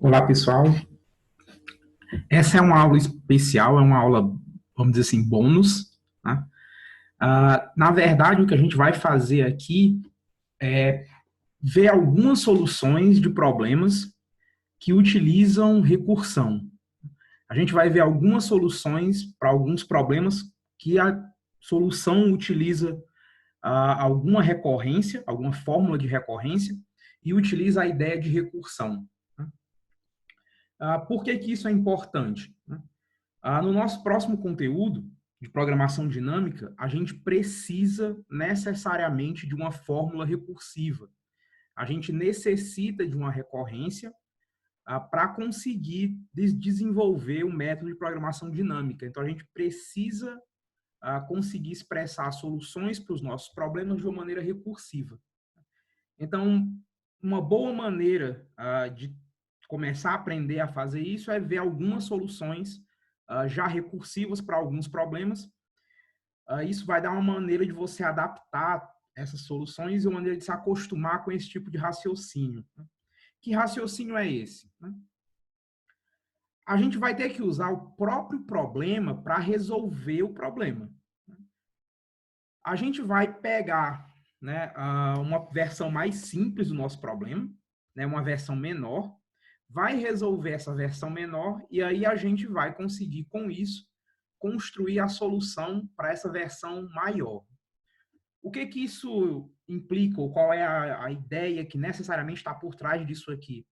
Olá, pessoal. Essa é uma aula especial, é uma aula, vamos dizer assim, bônus, né? Na verdade, o que a gente vai fazer aqui é ver algumas soluções de problemas que utilizam recursão. A gente vai ver algumas soluções para alguns problemas que a solução utiliza alguma recorrência, alguma fórmula de recorrência, e utiliza a ideia de recursão. Por que isso é importante? No nosso próximo conteúdo de programação dinâmica, a gente precisa necessariamente de uma fórmula recursiva. A gente necessita de uma recorrência para conseguir desenvolver o método de programação dinâmica. Então, a gente precisa conseguir expressar soluções para os nossos problemas de uma maneira recursiva. Então, uma boa maneira de começar a aprender a fazer isso é ver algumas soluções já recursivas para alguns problemas. Isso vai dar uma maneira de você adaptar essas soluções e uma maneira de se acostumar com esse tipo de raciocínio. Que raciocínio é esse? A gente vai ter que usar o próprio problema para resolver o problema. A gente vai pegar, né, uma versão mais simples do nosso problema, né, uma versão menor, vai resolver essa versão menor e aí a gente vai conseguir, com isso, construir a solução para essa versão maior. O que isso implica, ou qual é a ideia que necessariamente está por trás disso aqui?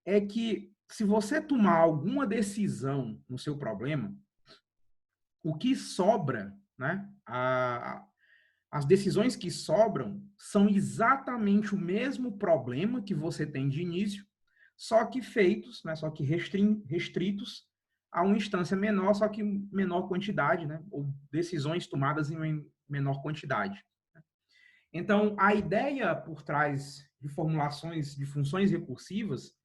É que se você tomar alguma decisão no seu problema, o que sobra, né, as decisões que sobram são exatamente o mesmo problema que você tem de início, só que feitos, né, só que restritos a uma instância menor, só que em menor quantidade, né, ou decisões tomadas em menor quantidade. Então, a ideia por trás de formulações de funções recursivas,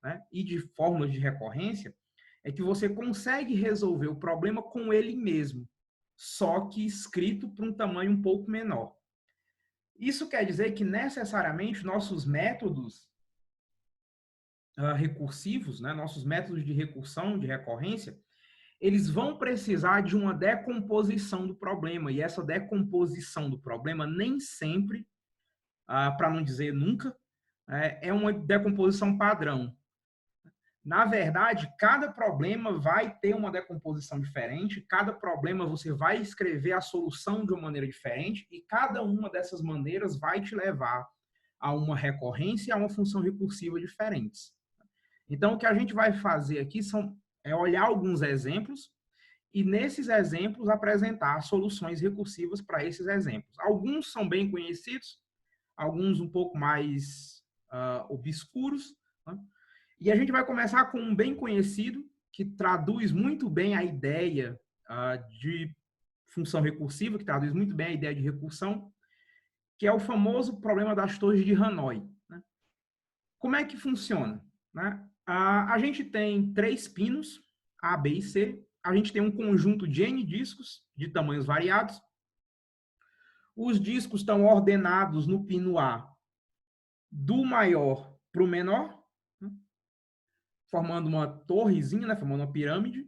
né, e de fórmulas de recorrência é que você consegue resolver o problema com ele mesmo, só que escrito para um tamanho um pouco menor. Isso quer dizer que, necessariamente, nossos métodos recursivos, né, nossos métodos de recursão, de recorrência, eles vão precisar de uma decomposição do problema, e essa decomposição do problema nem sempre, para não dizer nunca, é uma decomposição padrão. Na verdade, cada problema vai ter uma decomposição diferente, cada problema você vai escrever a solução de uma maneira diferente, e cada uma dessas maneiras vai te levar a uma recorrência e a uma função recursiva diferentes. Então, o que a gente vai fazer aqui é olhar alguns exemplos e, nesses exemplos, apresentar soluções recursivas para esses exemplos. Alguns são bem conhecidos, alguns um pouco mais obscuros, né? E a gente vai começar com um bem conhecido, que traduz muito bem a ideia de função recursiva, que traduz muito bem a ideia de recursão, que é o famoso problema das torres de Hanoi. Né? Como é que funciona? Né? A gente tem 3 pinos, A, B e C. A gente tem um conjunto de N discos de tamanhos variados. Os discos estão ordenados no pino A do maior para o menor, formando uma torrezinha, né, formando uma pirâmide.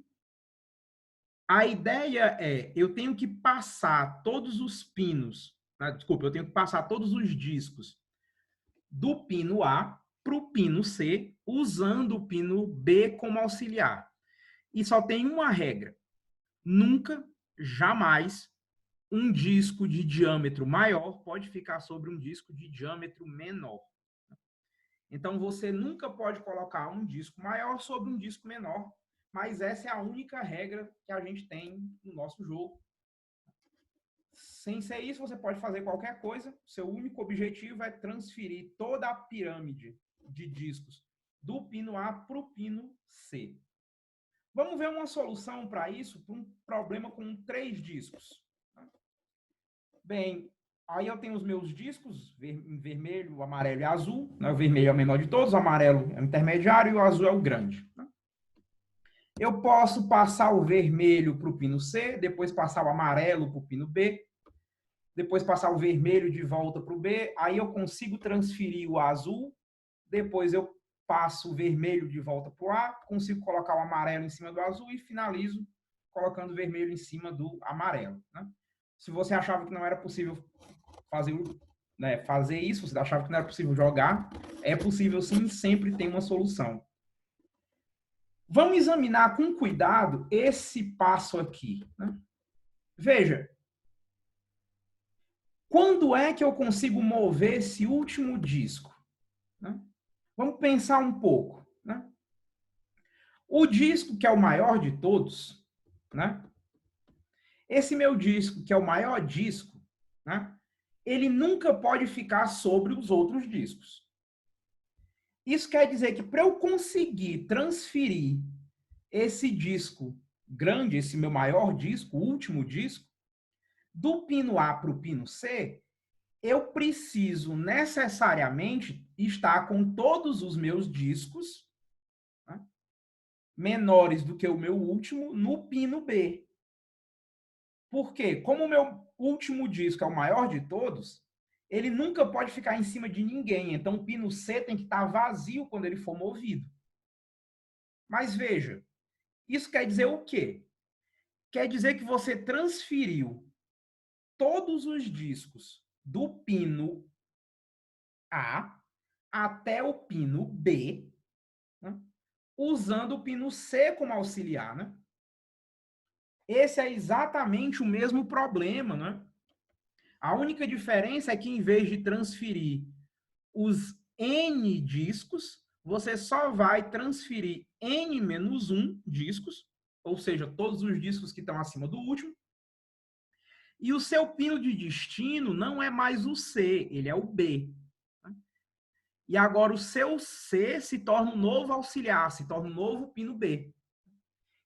A ideia é, eu tenho que passar todos os pinos, desculpa, eu tenho que passar todos os discos do pino A para o pino C, usando o pino B como auxiliar. E só tem uma regra: nunca, jamais, um disco de diâmetro maior pode ficar sobre um disco de diâmetro menor. Então, você nunca pode colocar um disco maior sobre um disco menor, mas essa é a única regra que a gente tem no nosso jogo. Sem ser isso, você pode fazer qualquer coisa. Seu único objetivo é transferir toda a pirâmide de discos do pino A para o pino C. Vamos ver uma solução para isso, para um problema com 3 discos. Bem, aí eu tenho os meus discos, em vermelho, amarelo e azul. Né? O vermelho é o menor de todos, o amarelo é o intermediário e o azul é o grande. Né? Eu posso passar o vermelho para o pino C, depois passar o amarelo para o pino B, depois passar o vermelho de volta para o B, aí eu consigo transferir o azul, depois eu passo o vermelho de volta para o A, consigo colocar o amarelo em cima do azul e finalizo colocando o vermelho em cima do amarelo. Né? Se você achava que não era possível fazer isso, você achava que não era possível jogar, é possível sim, sempre tem uma solução. Vamos examinar com cuidado esse passo aqui. Né? Veja, quando é que eu consigo mover esse último disco? Né? Vamos pensar um pouco. Né? O disco, que é o maior de todos, né? Esse meu disco, que é o maior disco, né? Ele nunca pode ficar sobre os outros discos. Isso quer dizer que para eu conseguir transferir esse disco grande, esse meu maior disco, o último disco, do pino A para o pino C, eu preciso necessariamente estar com todos os meus discos, né, menores do que o meu último no pino B. Por quê? Como o meu último disco é o maior de todos, ele nunca pode ficar em cima de ninguém. Então, o pino C tem que estar vazio quando ele for movido. Mas veja, isso quer dizer o quê? Quer dizer que você transferiu todos os discos do pino A até o pino B, né, usando o pino C como auxiliar. Né? Esse é exatamente o mesmo problema. Né? A única diferença é que, em vez de transferir os N discos, você só vai transferir N-1 discos, ou seja, todos os discos que estão acima do último, e o seu pino de destino não é mais o C, ele é o B. E agora o seu C se torna um novo auxiliar, se torna um novo pino B.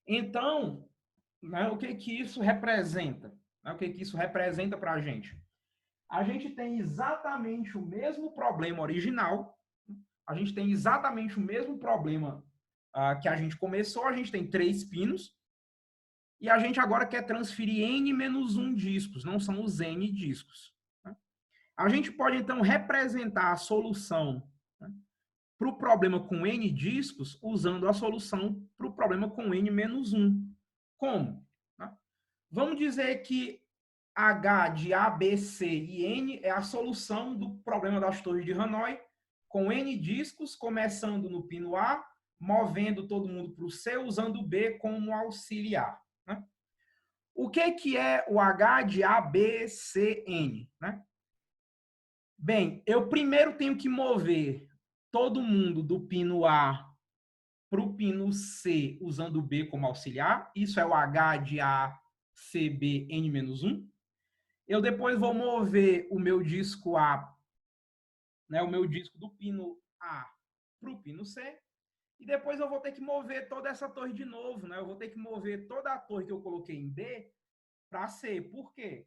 Então, né, o que isso representa? O que isso representa para a gente? A gente tem exatamente o mesmo problema original, a gente tem exatamente o mesmo problema que a gente começou, a gente tem 3 pinos, e a gente agora quer transferir N-1 discos, não são os N discos. Né? A gente pode, então, representar a solução, né, para o problema com N discos usando a solução para o problema com N-1. Como? Né? Vamos dizer que H de A, B, C e N é a solução do problema das torres de Hanoi, com N discos, começando no pino A, movendo todo mundo para o C, usando o B como auxiliar. Né? O que é o H de A, B, C, N? Né? Bem, eu primeiro tenho que mover todo mundo do pino A para o pino C, usando o B como auxiliar. Isso é o H de A, C, B, N-1. Eu depois vou mover o meu disco A, né, o meu disco do pino A para o pino C, e depois eu vou ter que mover toda essa torre de novo, né? Eu vou ter que mover toda a torre que eu coloquei em B para C. Por quê?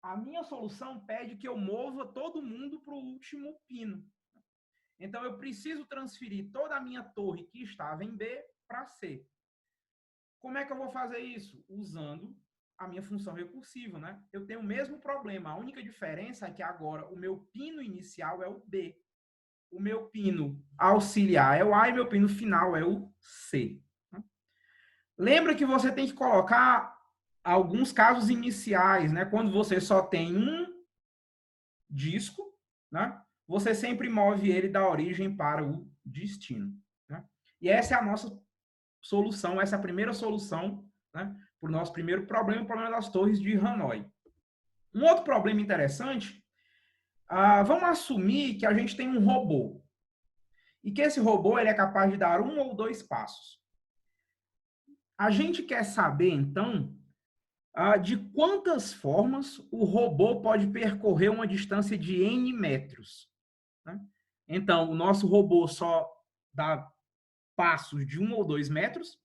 A minha solução pede que eu mova todo mundo para o último pino. Então, eu preciso transferir toda a minha torre que estava em B para C. Como é que eu vou fazer isso? Usando a minha função recursiva, né? Eu tenho o mesmo problema. A única diferença é que agora o meu pino inicial é o B. O meu pino auxiliar é o A e meu pino final é o C. Lembra que você tem que colocar alguns casos iniciais, né? Quando você só tem um disco, né? Você sempre move ele da origem para o destino. Né? E essa é a nossa solução, essa é a primeira solução, né, para o nosso primeiro problema, o problema das torres de Hanoi. Um outro problema interessante, vamos assumir que a gente tem um robô e que esse robô ele é capaz de dar 1 ou 2 passos. A gente quer saber, então, de quantas formas o robô pode percorrer uma distância de N metros. Né? Então, o nosso robô só dá passos de 1 ou 2 metros,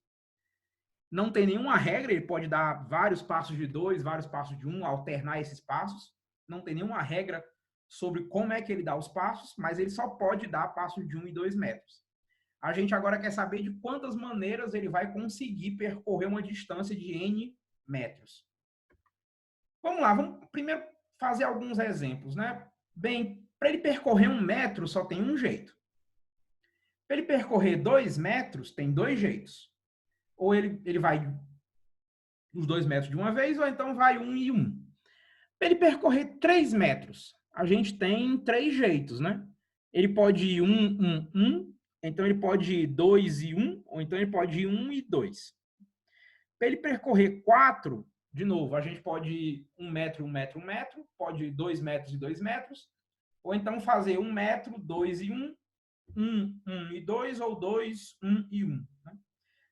não tem nenhuma regra, ele pode dar vários passos de 2, vários passos de 1, alternar esses passos. Não tem nenhuma regra sobre como é que ele dá os passos, mas ele só pode dar passos de 1 e 2 metros. A gente agora quer saber de quantas maneiras ele vai conseguir percorrer uma distância de N metros. Vamos lá, vamos primeiro fazer alguns exemplos, né? Bem, para ele percorrer 1 metro só tem um jeito. Para ele percorrer 2 metros, tem dois jeitos. Ou ele vai os 2 metros de uma vez, ou então vai 1 e 1. Para ele percorrer 3 metros, a gente tem 3 jeitos, né? Ele pode ir 1, 1, 1, então ele pode ir 2 e 1, ou então ele pode ir 1 e 2. Para ele percorrer 4, de novo, a gente pode ir 1 metro, 1 metro, 1 metro, pode ir 2 metros e 2 metros, ou então fazer 1 metro, 2 e 1, 1, 1 e 2, ou 2, 1 e 1. Né?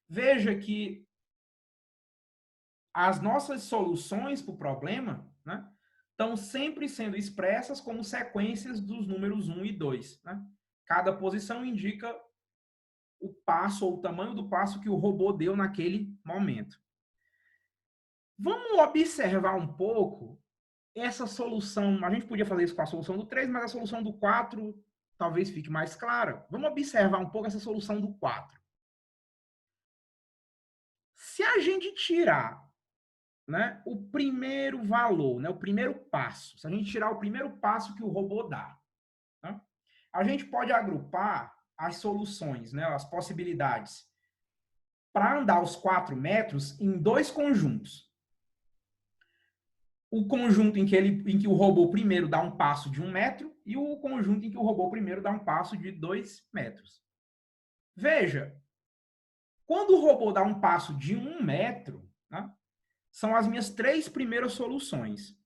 Veja que as nossas soluções para o problema, né, estão sempre sendo expressas como sequências dos números 1 e 2. Né? Cada posição indica o passo ou o tamanho do passo que o robô deu naquele momento. Vamos observar um pouco essa solução. A gente podia fazer isso com a solução do 3, mas a solução do 4 talvez fique mais clara. Vamos observar um pouco essa solução do 4. Se a gente tirar, né, o primeiro valor, né, o primeiro passo, se a gente tirar o primeiro passo que o robô dá, né, a gente pode agrupar as soluções, né, as possibilidades, para andar os 4 metros em dois conjuntos. O conjunto em que o robô primeiro dá um passo de 1 metro e o conjunto em que o robô primeiro dá um passo de 2 metros. Veja, quando o robô dá um passo de 1 metro, né, são as minhas 3 primeiras soluções.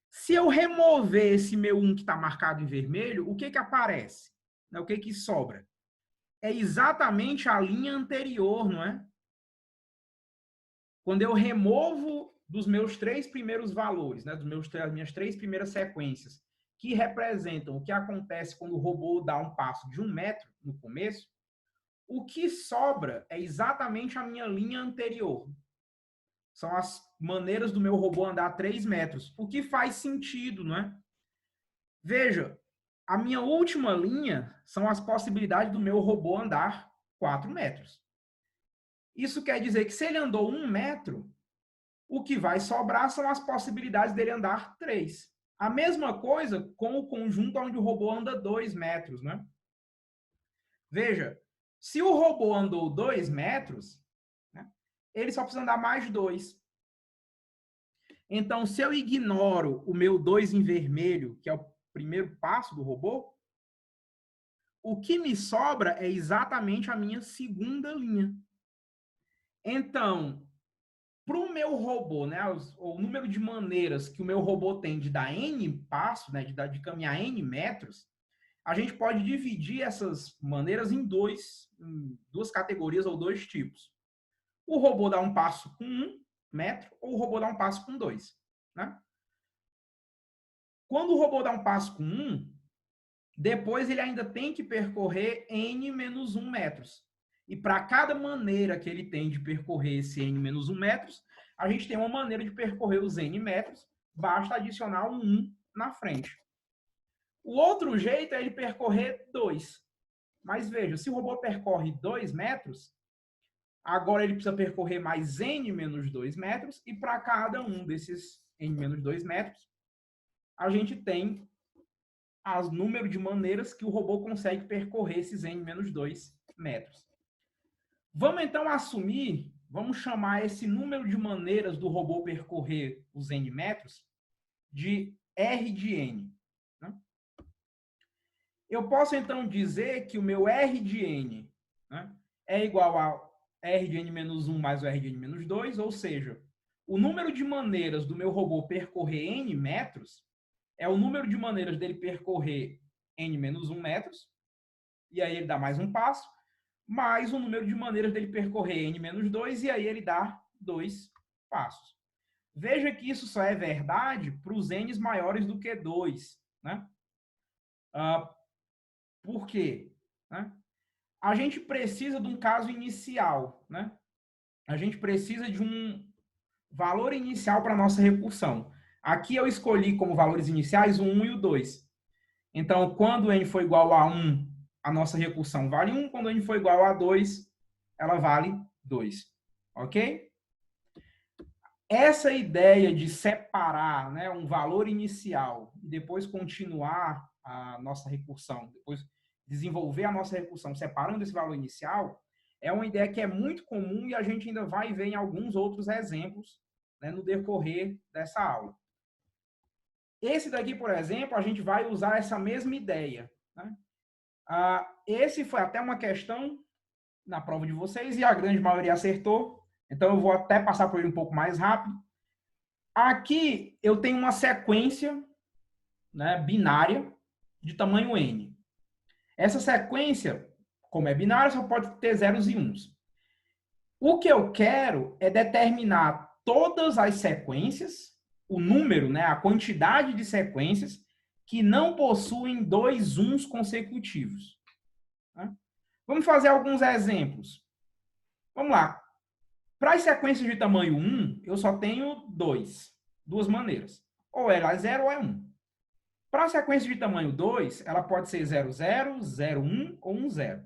Se eu remover esse meu 1 que está marcado em vermelho, o que que aparece? O que que sobra? É exatamente a linha anterior, não é? Quando eu removo dos meus 3 primeiros valores, né, das minhas 3 primeiras sequências, que representam o que acontece quando o robô dá um passo de 1 metro no começo, o que sobra é exatamente a minha linha anterior. São as maneiras do meu robô andar 3 metros. O que faz sentido, não é? Veja, a minha última linha são as possibilidades do meu robô andar 4 metros. Isso quer dizer que se ele andou 1 metro, o que vai sobrar são as possibilidades dele andar 3. A mesma coisa com o conjunto onde o robô anda 2 metros, né? Veja, se o robô andou 2 metros, né, ele só precisa andar mais 2. Então, se eu ignoro o meu 2 em vermelho, que é o primeiro passo do robô, o que me sobra é exatamente a minha segunda linha. Então, para o meu robô, né, o número de maneiras que o meu robô tem de dar N passos, né, de caminhar N metros, a gente pode dividir essas maneiras em duas categorias ou dois tipos. O robô dá um passo com 1 metro ou o robô dá um passo com 2. Né? Quando o robô dá um passo com 1, depois ele ainda tem que percorrer N menos 1 metros. E para cada maneira que ele tem de percorrer esse N menos 1 metros, a gente tem uma maneira de percorrer os N metros, basta adicionar um 1 na frente. O outro jeito é ele percorrer 2. Mas veja, se o robô percorre 2 metros, agora ele precisa percorrer mais N menos 2 metros, e para cada um desses N menos 2 metros, a gente tem o número de maneiras que o robô consegue percorrer esses N menos 2 metros. Vamos então assumir, vamos chamar esse número de maneiras do robô percorrer os N metros de R de N. Né? Eu posso então dizer que o meu R de N, né, é igual a R de N menos 1 mais o R de N menos 2, ou seja, o número de maneiras do meu robô percorrer N metros é o número de maneiras dele percorrer N menos 1 metros, e aí ele dá mais um passo, mais o número de maneiras dele percorrer N menos 2, e aí ele dá 2 passos. Veja que isso só é verdade para os N's maiores do que 2. Né? Por quê? Né? A gente precisa de um caso inicial. Né? A gente precisa de um valor inicial para a nossa recursão. Aqui eu escolhi como valores iniciais o 1 e o 2. Então, quando n for igual a 1, a nossa recursão vale 1. Quando n for igual a 2, ela vale 2. Ok? Essa ideia de separar, né, um valor inicial e depois continuar a nossa recursão, depois desenvolver a nossa recursão separando esse valor inicial, é uma ideia que é muito comum e a gente ainda vai ver em alguns outros exemplos, né, no decorrer dessa aula. Esse daqui, por exemplo, a gente vai usar essa mesma ideia, né? Esse foi até uma questão na prova de vocês e a grande maioria acertou, então eu vou até passar por ele um pouco mais rápido. Aqui eu tenho uma sequência, né, binária de tamanho n. Essa sequência, como é binária, só pode ter zeros e uns. O que eu quero é determinar todas as sequências, o número, né, a quantidade de sequências que não possuem dois uns consecutivos. Né? Vamos fazer alguns exemplos. Vamos lá. Para as sequências de tamanho 1, eu só tenho duas maneiras. Ou ela é 0 ou é 1. Para a sequência de tamanho 2, ela pode ser 0, 0, 0, 1 ou 1, 0.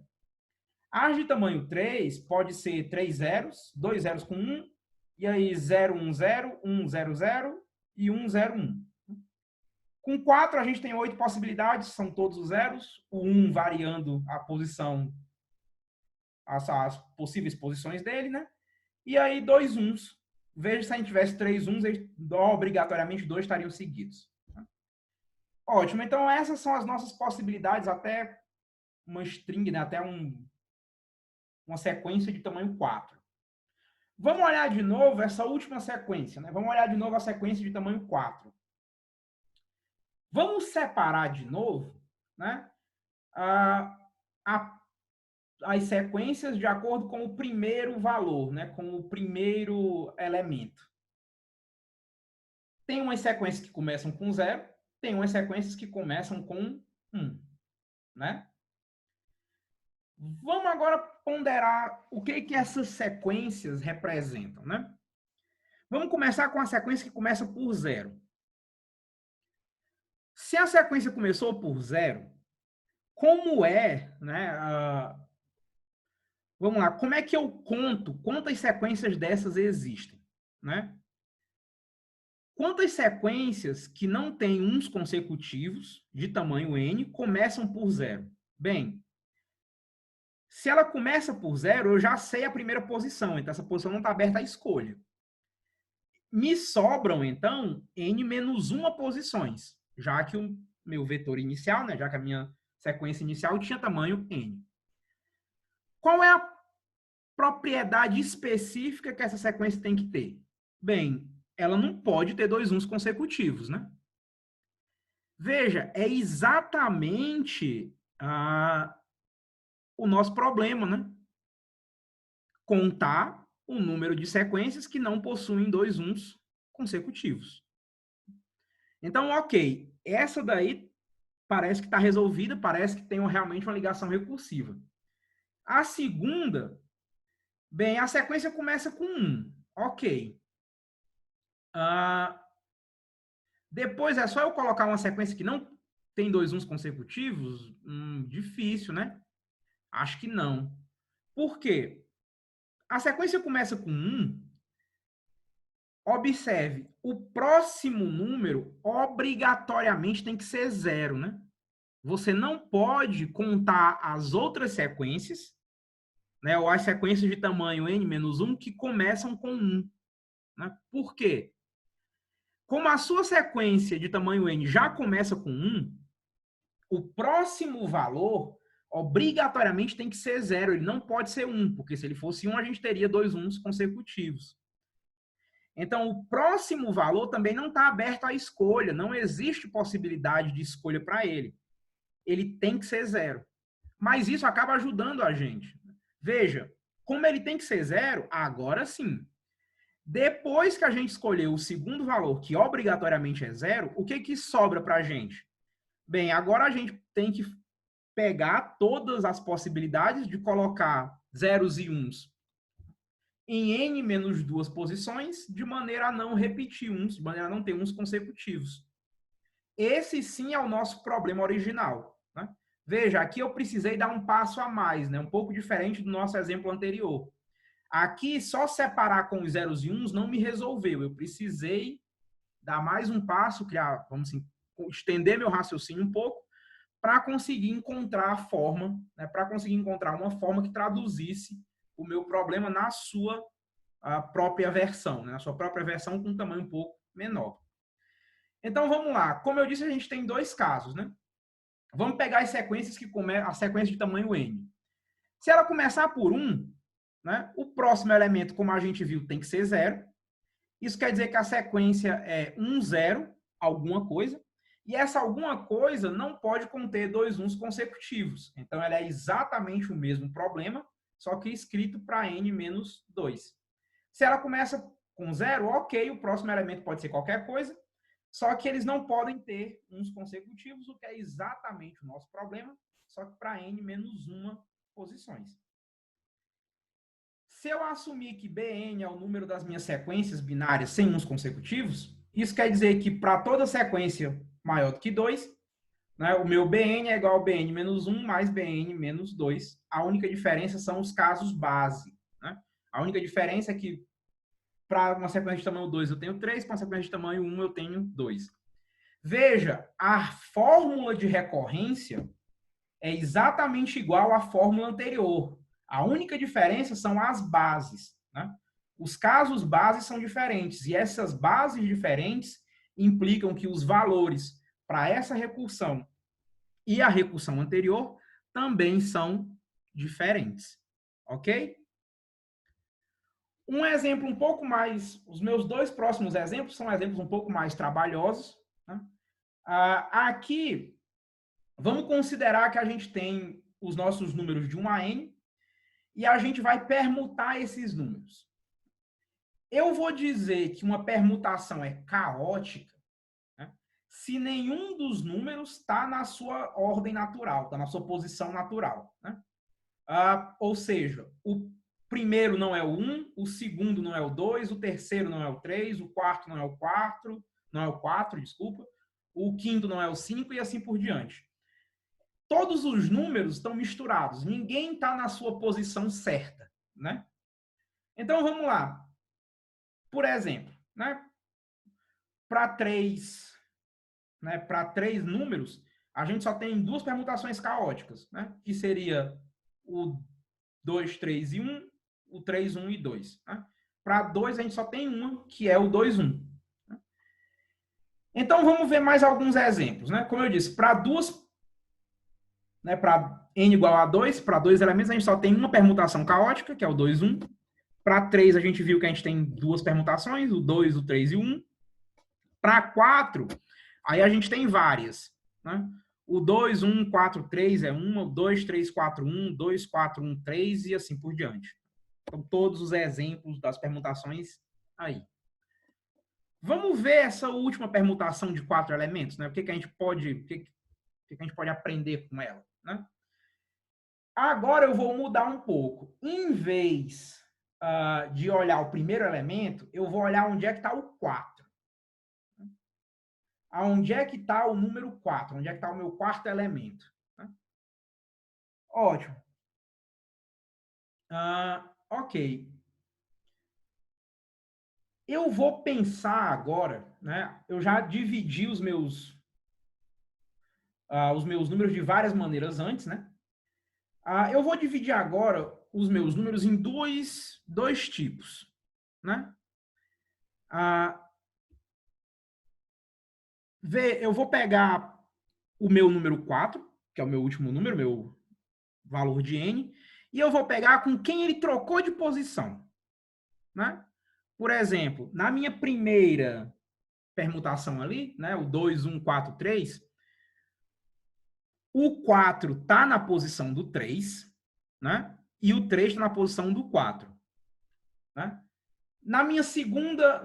As de tamanho 3 pode ser 3 zeros, 2 zeros com 1, e aí 0, 1, 0, 1, 0, 0 e 1, 0, 1. Com 4, a gente tem 8 possibilidades, são todos os zeros, o 1 variando a posição, as possíveis posições dele, né? E aí 2 uns. Veja se a gente tivesse 3 uns, obrigatoriamente 2 estariam seguidos. Ótimo, então essas são as nossas possibilidades, até uma string, né? Até uma sequência de tamanho 4. Vamos olhar de novo essa última sequência, né? Vamos olhar de novo a sequência de tamanho 4. Vamos separar de novo, né? As sequências de acordo com o primeiro valor, né? Com o primeiro elemento. Tem umas sequências que começam com 0, tem umas sequências que começam com 1, né? Vamos agora ponderar o que essas sequências representam, né? Vamos começar com a sequência que começa por 0. Se a sequência começou por 0, como é, né? Vamos lá, como é que eu conto quantas sequências dessas existem, né? Quantas sequências que não têm uns consecutivos de tamanho n começam por 0? Bem, se ela começa por 0, eu já sei a primeira posição, então essa posição não está aberta à escolha. Me sobram, então, n menos 1 posições, já que o meu vetor inicial, né, já que a minha sequência inicial tinha tamanho n. Qual é a propriedade específica que essa sequência tem que ter? Bem, ela não pode ter dois uns consecutivos, né? Veja, é exatamente o nosso problema, né? Contar o número de sequências que não possuem dois uns consecutivos. Então, ok, essa daí parece que está resolvida, parece que tem realmente uma ligação recursiva. A segunda, bem, a sequência começa com 1, ok. Depois é só eu colocar uma sequência que não tem dois uns consecutivos? Difícil, né? Acho que não. Por quê? A sequência começa com 1. Observe, o próximo número obrigatoriamente tem que ser 0, né? Você não pode contar as outras sequências, né, ou as sequências de tamanho n-1 que começam com 1. Né? Por quê? Como a sua sequência de tamanho n já começa com 1, o próximo valor obrigatoriamente tem que ser 0. Ele não pode ser 1, porque se ele fosse 1, a gente teria dois uns consecutivos. Então, o próximo valor também não está aberto à escolha. Não existe possibilidade de escolha para ele. Ele tem que ser 0. Mas isso acaba ajudando a gente. Veja, como ele tem que ser 0, agora sim. Depois que a gente escolheu o segundo valor, que obrigatoriamente é 0, o que sobra para a gente? Bem, agora a gente tem que pegar todas as possibilidades de colocar zeros e uns em n menos 2 posições, de maneira a não repetir uns, de maneira a não ter uns consecutivos. Esse sim é o nosso problema original. Né? Veja, aqui eu precisei dar um passo a mais, né? Um pouco diferente do nosso exemplo anterior. Aqui, só separar com os zeros e uns não me resolveu. Eu precisei dar mais um passo, criar, vamos assim, estender meu raciocínio um pouco, para conseguir encontrar a forma, né, para conseguir encontrar uma forma que traduzisse o meu problema na sua própria versão, né, na sua própria versão com um tamanho um pouco menor. Então, vamos lá. Como eu disse, a gente tem dois casos, né? Vamos pegar as sequências a sequência de tamanho n. Se ela começar por 1, né, o próximo elemento, como a gente viu, tem que ser 0. Isso quer dizer que a sequência é 1, 0, alguma coisa, e essa alguma coisa não pode conter dois uns consecutivos. Então, ela é exatamente o mesmo problema, só que escrito para n menos 2. Se ela começa com 0, ok, o próximo elemento pode ser qualquer coisa, só que eles não podem ter uns consecutivos, o que é exatamente o nosso problema, só que para n menos 1 posições. Se eu assumir que Bn é o número das minhas sequências binárias sem uns consecutivos, isso quer dizer que para toda sequência maior do que 2, né, o meu Bn é igual a Bn menos 1 mais Bn menos 2. A única diferença são os casos base. Né? A única diferença é que para uma sequência de tamanho 2 eu tenho 3, para uma sequência de tamanho 1 eu tenho 2. Veja, a fórmula de recorrência é exatamente igual à fórmula anterior. A única diferença são as bases. Né? Os casos bases são diferentes, e essas bases diferentes implicam que os valores para essa recursão e a recursão anterior também são diferentes. Ok? Um exemplo um pouco mais... Os meus dois próximos exemplos são exemplos um pouco mais trabalhosos. Né? Aqui, vamos considerar que a gente tem os nossos números de 1 a n e a gente vai permutar esses números. Eu vou dizer que uma permutação é caótica, né, se nenhum dos números está na sua ordem natural, está na sua posição natural. Né? Ou seja, o primeiro não é o 1, o segundo não é o 2, o terceiro não é o 3, o quarto não é o 4, desculpa, o quinto não é o 5 e assim por diante. Todos os números estão misturados, ninguém está na sua posição certa. Né? Então, vamos lá. Por exemplo, né, para três números, a gente só tem duas permutações caóticas, né, que seria o 2, 3 e 1, o 3, 1 e 2. Né? Para 2, a gente só tem uma, que é o 2, 1. Né? Então, vamos ver mais alguns exemplos. Né? Como eu disse, para duas... Né, para n igual a 2, para dois elementos, a gente só tem uma permutação caótica, que é o 2, 1. Para 3, a gente viu que a gente tem duas permutações, o 2, o 3 e o 1. Para 4, aí a gente tem várias. Né? O 2, 1, 4, 3 é uma, o 2, 3, 4, 1, 2, 4, 1, 3 e assim por diante. Então, todos os exemplos das permutações aí. Vamos ver essa última permutação de 4 elementos, né? O que a gente pode aprender com ela, né? Agora eu vou mudar um pouco. Em vez de olhar o primeiro elemento, eu vou olhar onde é que está o 4. Onde é que está o número 4? Onde é que está o meu quarto elemento? Ótimo. Ok. Eu vou pensar agora, né? Eu já dividi os meus números de várias maneiras antes, né? Eu vou dividir agora os meus números em dois tipos, né? Eu vou pegar o meu número 4, que é o meu último número, meu valor de n, e eu vou pegar com quem ele trocou de posição. Né? Por exemplo, na minha primeira permutação ali, né, o 2, 1, 4, 3, o 4 está na posição do 3, né? E o 3 está na posição do 4. Né? Na minha segunda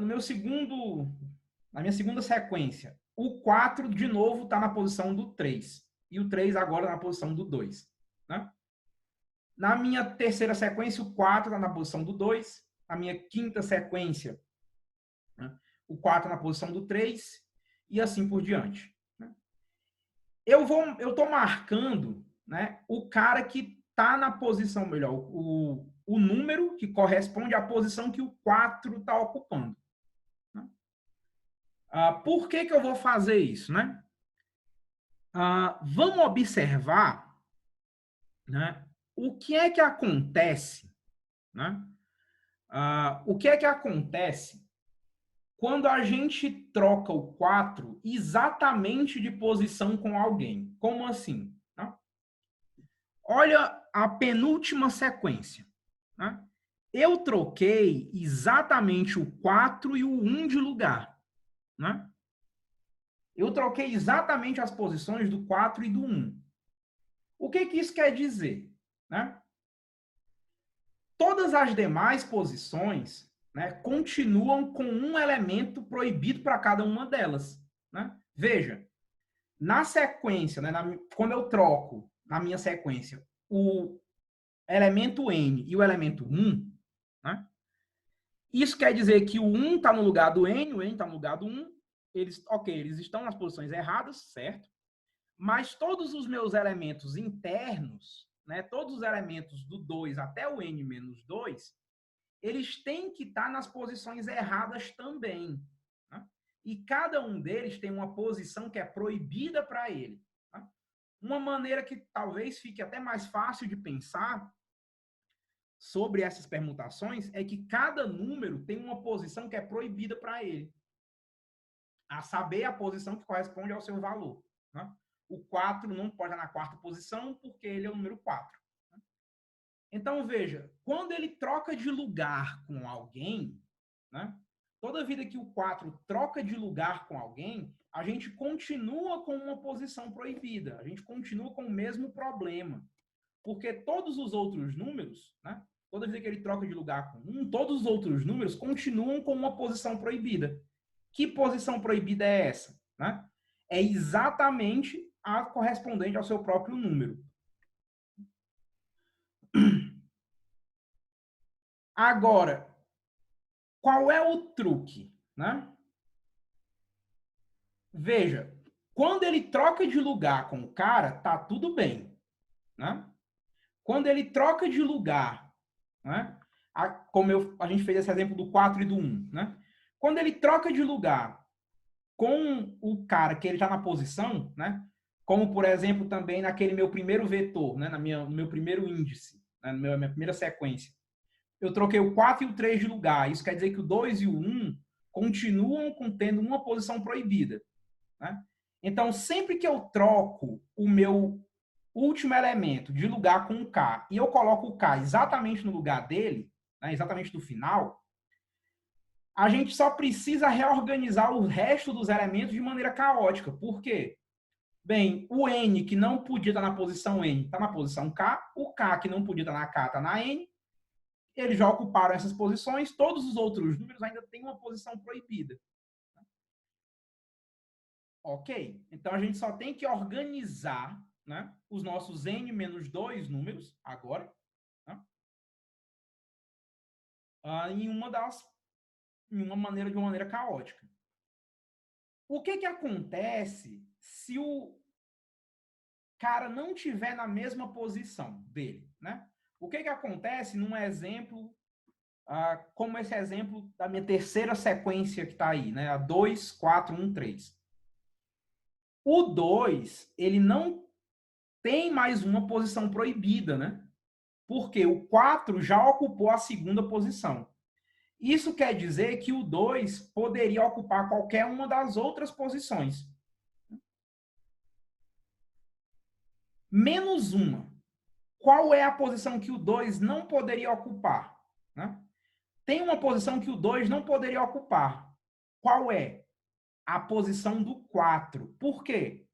sequência, o 4 de novo está na posição do 3. E o 3 agora na posição do 2. Né? Na minha terceira sequência, o 4 está na posição do 2. Na minha quinta sequência, né, o 4 na posição do 3. E assim por diante. Né? Eu estou marcando, né, o cara que está na posição melhor, o número que corresponde à posição que o 4 está ocupando. Né? Por que eu vou fazer isso? Né? Vamos observar, né, o que é que acontece, né? O que é que acontece quando a gente troca o 4 exatamente de posição com alguém? Como assim? Né? Olha a penúltima sequência. Né? Eu troquei exatamente o 4 e o 1 de lugar. Né? Eu troquei exatamente as posições do 4 e do 1. O que isso quer dizer? Né? Todas as demais posições, né, continuam com um elemento proibido para cada uma delas. Né? Veja, na sequência, né, quando eu troco na minha sequência o elemento n e o elemento 1, né, isso quer dizer que o 1 está no lugar do n, o n está no lugar do 1, eles estão nas posições erradas, certo? Mas todos os meus elementos internos, né, todos os elementos do 2 até o n menos 2, eles têm que estar nas posições erradas também. Né? E cada um deles tem uma posição que é proibida para ele. Né? Uma maneira que talvez fique até mais fácil de pensar sobre essas permutações é que cada número tem uma posição que é proibida para ele. A saber, a posição que corresponde ao seu valor. Né? O 4 não pode estar na quarta posição porque ele é o número 4. Então, veja, quando ele troca de lugar com alguém, né, toda vida que o 4 troca de lugar com alguém, a gente continua com uma posição proibida, a gente continua com o mesmo problema. Porque todos os outros números, né, toda vida que ele troca de lugar com um, todos os outros números continuam com uma posição proibida. Que posição proibida é essa? Né? É exatamente a correspondente ao seu próprio número. Agora, qual é o truque? Né? Veja, quando ele troca de lugar com o cara, tá tudo bem. Né? Quando ele troca de lugar, né? Como a gente fez esse exemplo do 4 e do 1, né? Quando ele troca de lugar com o cara que ele está na posição, né? Como, por exemplo, também naquele meu primeiro vetor, né? No meu primeiro índice, né? Na minha primeira sequência. Eu troquei o 4 e o 3 de lugar. Isso quer dizer que o 2 e o 1 continuam contendo uma posição proibida. Né? Então, sempre que eu troco o meu último elemento de lugar com o K e eu coloco o K exatamente no lugar dele, né, exatamente no final, a gente só precisa reorganizar o resto dos elementos de maneira caótica. Por quê? Bem, o N, que não podia estar na posição N, está na posição K. O K, que não podia estar na K, está na N. Eles já ocuparam essas posições. Todos os outros números ainda têm uma posição proibida. Ok? Então, a gente só tem que organizar, né, os nossos n menos 2 números, agora, né, em uma maneira, de uma maneira caótica. O que acontece se o cara não tiver na mesma posição dele? Né? O que acontece num exemplo, como esse exemplo da minha terceira sequência que está aí, né? A 2, 4, 1, 3. O 2, ele não tem mais uma posição proibida, né? Porque o 4 já ocupou a segunda posição. Isso quer dizer que o 2 poderia ocupar qualquer uma das outras posições. Menos uma. Qual é a posição que o 2 não poderia ocupar? Né? Tem uma posição que o 2 não poderia ocupar. Qual é? A posição do 4. Por quê?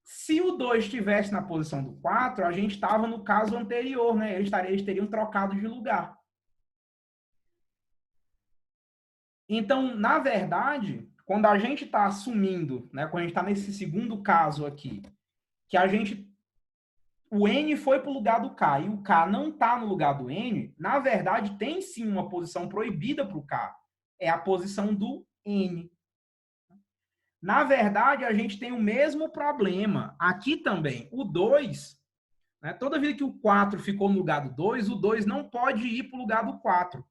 Se o 2 estivesse na posição do 4, a gente estava no caso anterior, né? Eles teriam trocado de lugar. Então, na verdade, quando a gente está assumindo, né, quando a gente está nesse segundo caso aqui, que o N foi para o lugar do K e o K não está no lugar do N, na verdade, tem sim uma posição proibida para o K. É a posição do N. Na verdade, a gente tem o mesmo problema aqui também. O 2, né, toda vez que o 4 ficou no lugar do 2, o 2 não pode ir para o lugar do 4.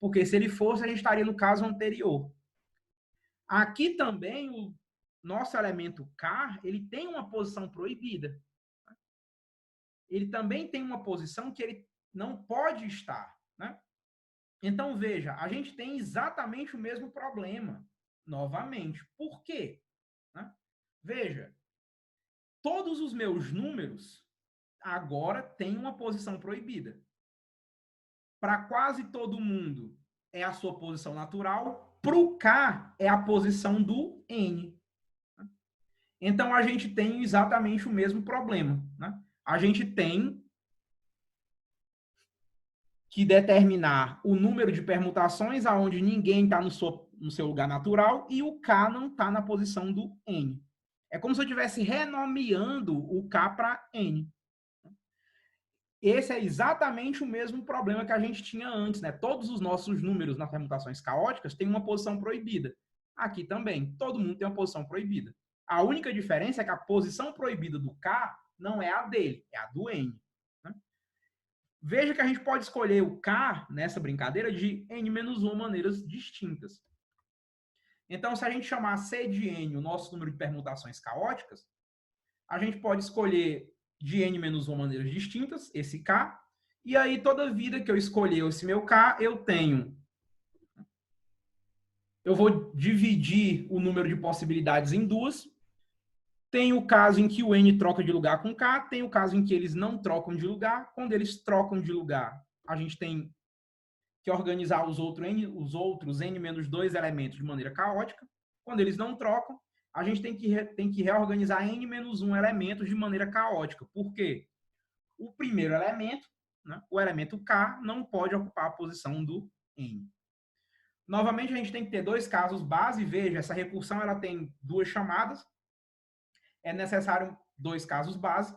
Porque se ele fosse, a gente estaria no caso anterior. Aqui também, nosso elemento K, ele tem uma posição proibida. Ele também tem uma posição que ele não pode estar, né? Então, veja, a gente tem exatamente o mesmo problema, novamente. Por quê? Né? Veja, todos os meus números agora têm uma posição proibida. Para quase todo mundo é a sua posição natural, para o K é a posição do N. Então, a gente tem exatamente o mesmo problema. Né? A gente tem que determinar o número de permutações aonde ninguém está no seu lugar natural e o K não está na posição do N. É como se eu estivesse renomeando o K para N. Esse é exatamente o mesmo problema que a gente tinha antes, né? Todos os nossos números nas permutações caóticas têm uma posição proibida. Aqui também, todo mundo tem uma posição proibida. A única diferença é que a posição proibida do K não é a dele, é a do N. Né? Veja que a gente pode escolher o K nessa brincadeira de N-1 maneiras distintas. Então, se a gente chamar C de N o nosso número de permutações caóticas, a gente pode escolher de N-1 maneiras distintas, esse K, e aí toda vida que eu escolher esse meu K, eu vou dividir o número de possibilidades em duas. Tem o caso em que o N troca de lugar com K, tem o caso em que eles não trocam de lugar. Quando eles trocam de lugar, a gente tem que organizar os outros N-2 elementos de maneira caótica. Quando eles não trocam, a gente tem que reorganizar N-1 elementos de maneira caótica. Por quê? O primeiro elemento, né, o elemento K, não pode ocupar a posição do N. Novamente, a gente tem que ter dois casos base. Veja, essa recursão ela tem duas chamadas. É necessário dois casos base.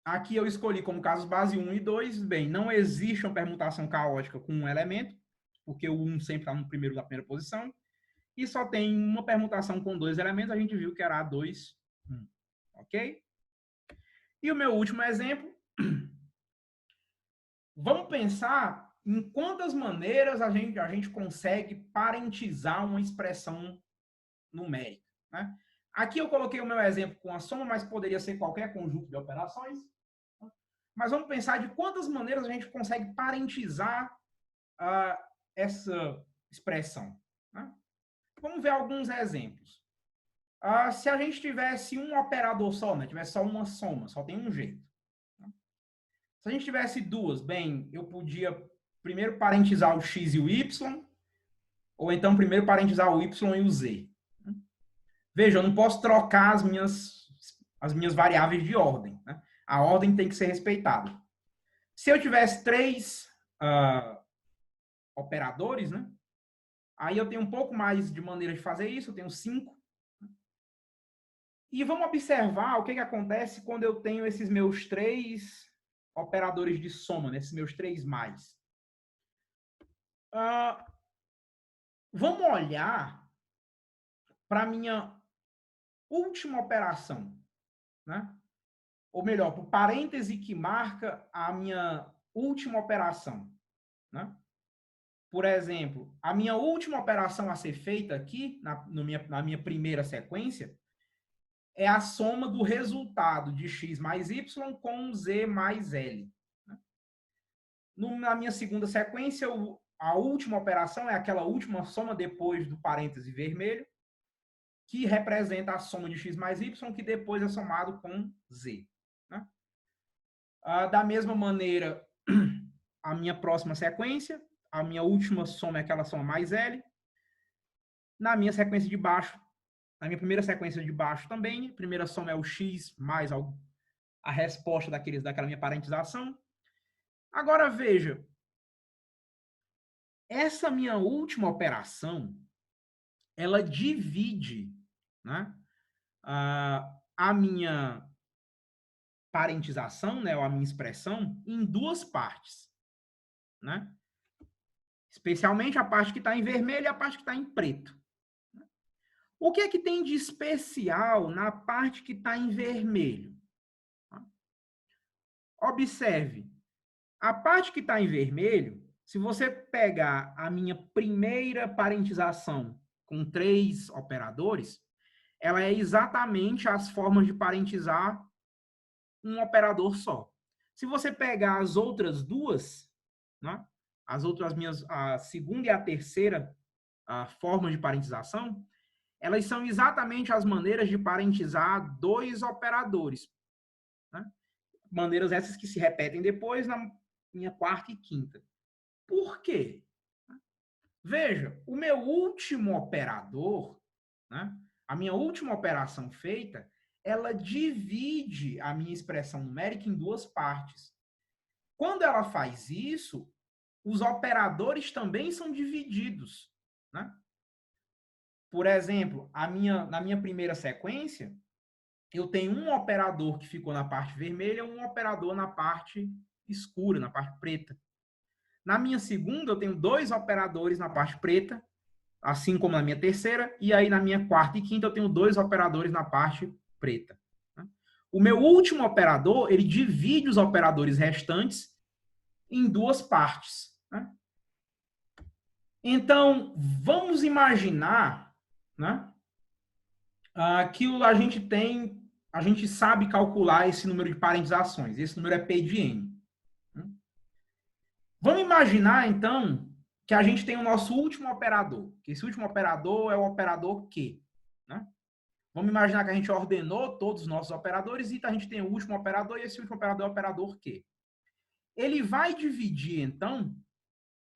Aqui eu escolhi como casos base 1 e 2. Bem, não existe uma permutação caótica com um elemento, porque o 1 sempre está no primeiro da primeira posição. E só tem uma permutação com dois elementos, a gente viu que era A2, 1. Ok? E o meu último exemplo. Vamos pensar em quantas maneiras a gente consegue parentizar uma expressão numérica. Né? Aqui eu coloquei o meu exemplo com a soma, mas poderia ser qualquer conjunto de operações. Mas vamos pensar de quantas maneiras a gente consegue parentizar essa expressão. Né? Vamos ver alguns exemplos. Se a gente tivesse um operador só, né? Tivesse só uma soma, só tem um jeito. Né? Se a gente tivesse duas, bem, eu podia primeiro parentizar o x e o y, ou então primeiro parentizar o y e o z. Veja, eu não posso trocar as minhas variáveis de ordem. Né? A ordem tem que ser respeitada. Se eu tivesse três operadores, né? Aí eu tenho um pouco mais de maneira de fazer isso, eu tenho 5. E vamos observar o que acontece quando eu tenho esses meus 3 operadores de soma, né? Esses meus 3 mais. Vamos olhar para a minha última operação, né? Ou melhor, para o parêntese que marca a minha última operação. Né? Por exemplo, a minha última operação a ser feita aqui, na minha primeira sequência, é a soma do resultado de x mais y com z mais l. Né? Na minha segunda sequência, a última operação é aquela última soma depois do parêntese vermelho, que representa a soma de x mais y, que depois é somado com z. Né? Da mesma maneira, a minha próxima sequência, a minha última soma é aquela soma mais L. Na minha sequência de baixo, na minha primeira sequência de baixo também, a primeira soma é o x mais a resposta daquela minha parentização. Agora, veja, essa minha última operação, ela divide, né, a minha parentização, né, ou a minha expressão, em duas partes. Né? Especialmente a parte que está em vermelho e a parte que está em preto. O que é que tem de especial na parte que está em vermelho? Observe, a parte que está em vermelho, se você pegar a minha primeira parentização com 3 operadores, ela é exatamente as formas de parentizar um operador só. Se você pegar as outras duas, né, a segunda e a terceira forma de parentização, elas são exatamente as maneiras de parentizar 2 operadores. Né? Maneiras essas que se repetem depois na minha quarta e quinta. Por quê? Veja, o meu último operador, né, a minha última operação feita, ela divide a minha expressão numérica em 2 partes. Quando ela faz isso, os operadores também são divididos. Né? Por exemplo, na minha primeira sequência, eu tenho um operador que ficou na parte vermelha e um operador na parte escura, na parte preta. Na minha segunda, eu tenho 2 operadores na parte preta, assim como na minha terceira, e aí na minha quarta e quinta eu tenho 2 operadores na parte preta. O meu último operador, ele divide os operadores restantes em 2 partes. Então, vamos imaginar, né, que a gente sabe calcular esse número de parentizações. Esse número é P de N. Vamos imaginar, então, que a gente tem o nosso último operador. Que esse último operador é o operador Q. Né? Vamos imaginar que a gente ordenou todos os nossos operadores e a gente tem o último operador e esse último operador é o operador Q. Ele vai dividir, então,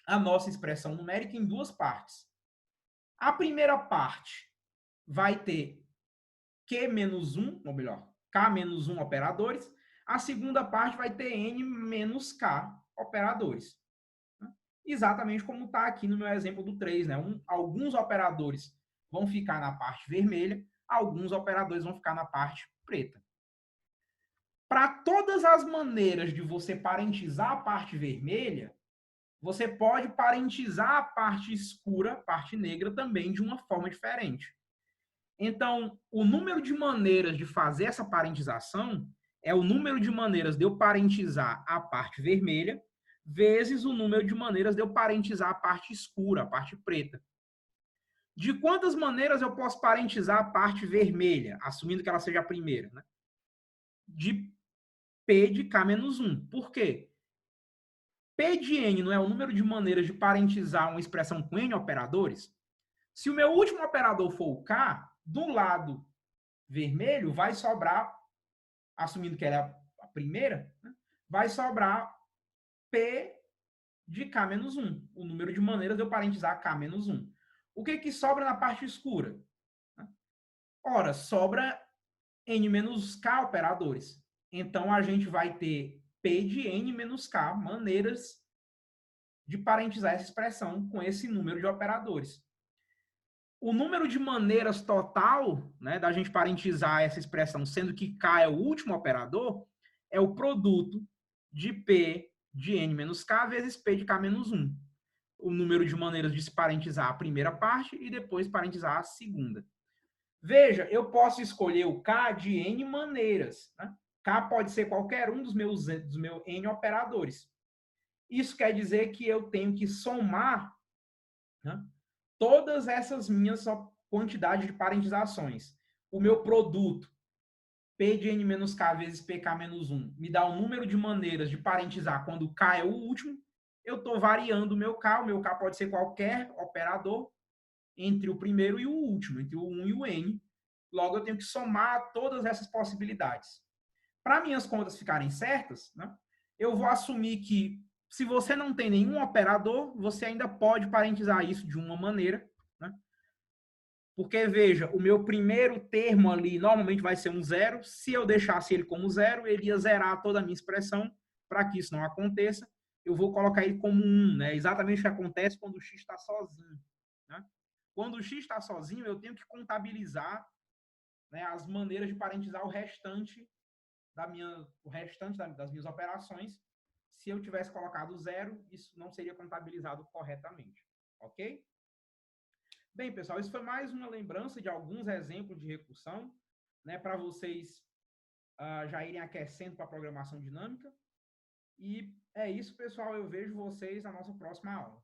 a nossa expressão numérica em 2 partes. A primeira parte vai ter Q menos 1, ou melhor, K menos 1 operadores. A segunda parte vai ter N menos K operadores. Exatamente como está aqui no meu exemplo do 3. Né? Alguns operadores vão ficar na parte vermelha, alguns operadores vão ficar na parte preta. Para todas as maneiras de você parentizar a parte vermelha, você pode parentizar a parte escura, a parte negra, também de uma forma diferente. Então, o número de maneiras de fazer essa parentização é o número de maneiras de eu parentizar a parte vermelha vezes o número de maneiras de eu parentizar a parte escura, a parte preta. De quantas maneiras eu posso parentizar a parte vermelha, assumindo que ela seja a primeira? Né? De P de K menos 1. Por quê? P de N não é o número de maneiras de parentizar uma expressão com N operadores? Se o meu último operador for o K, do lado vermelho vai sobrar, assumindo que ela é a primeira, né, vai sobrar P de K menos 1, o número de maneiras de eu parentizar K menos 1. O que sobra na parte escura? Ora, sobra N menos K operadores. Então, a gente vai ter P de N menos K maneiras de parentizar essa expressão com esse número de operadores. O número de maneiras total, né, da gente parentizar essa expressão, sendo que K é o último operador, é o produto de P de N menos K vezes P de K menos 1. O número de maneiras de se parentizar a primeira parte e depois parentizar a segunda. Veja, eu posso escolher o K de N maneiras. Né? K pode ser qualquer um dos meus N operadores. Isso quer dizer que eu tenho que somar, né, todas essas minhas quantidades de parentizações. O meu produto, P de N menos K vezes PK menos 1, me dá o número de maneiras de parentizar quando K é o último. Eu estou variando o meu K pode ser qualquer operador entre o primeiro e o último, entre o 1 e o N. Logo, eu tenho que somar todas essas possibilidades. Para minhas contas ficarem certas, né, eu vou assumir que se você não tem nenhum operador, você ainda pode parentizar isso de uma maneira. Né? Porque, veja, o meu primeiro termo ali normalmente vai ser um zero. Se eu deixasse ele como zero, ele ia zerar toda a minha expressão. Para que isso não aconteça, eu vou colocar ele como 1. Né? Exatamente o que acontece quando o x está sozinho. Né? Quando o x está sozinho, eu tenho que contabilizar, né, as maneiras de parentizar o restante das minhas operações. Se eu tivesse colocado zero, isso não seria contabilizado corretamente. Ok? Bem, pessoal, isso foi mais uma lembrança de alguns exemplos de recursão, né, para vocês já irem aquecendo para a programação dinâmica. E é isso, pessoal. Eu vejo vocês na nossa próxima aula.